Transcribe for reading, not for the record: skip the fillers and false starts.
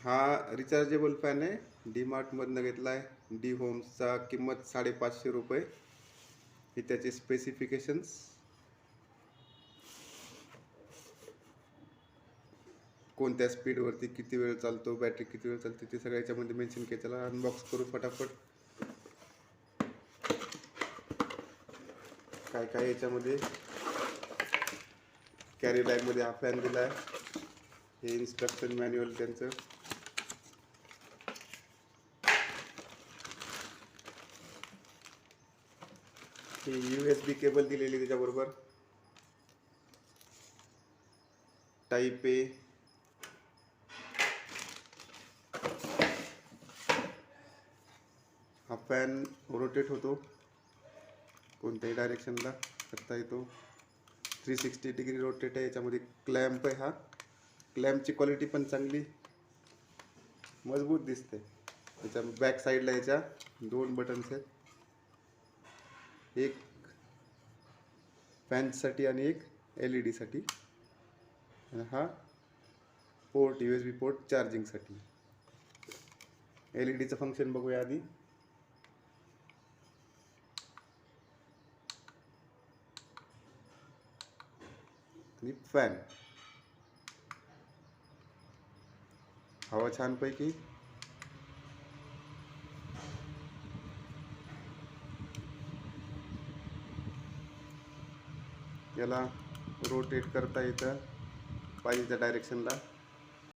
हा rechargeable fan आहे, D मार्टमधनं घेतला आहे. डी होम्सचा किंमत 550 रुपये. हे त्याचे स्पेसिफिकेशन्स. कोणत्या स्पीडवरती किती वेळ चालतो, बॅटरी किती वेळ चालते, ते सगळं याच्यामध्ये मेन्शन केलं. त्याला अनबॉक्स करू फटाफट. काय काय याच्यामध्ये कॅरी बॅगमध्ये हा फॅन दिला आहे. हे इन्स्ट्रक्शन मॅन्युअल त्यांचं. ही USB केबल दिलेली त्याच्याबरोबर. टाईप ए. हा फॅन रोटेट होतो, कोणत्याही डायरेक्शनला करता येतो. 360 डिग्री रोटेट आहे. याच्यामध्ये क्लॅम्प आहे. हा क्लॅम्पची क्वालिटी पण चांगली, मजबूत दिसते. त्याच्या बॅक साईडला याच्या 2 बटन्स आहेत, एक फॅनसाठी आणि एक LED साठी. आणि हा पोर्ट USB पोर्ट चार्जिंगसाठी. LED चं फंक्शन बघूया आधी. आणि फॅन, हवा छानपैकी. याला रोटेट करता येतं पाहिजे त्या डायरेक्शनला.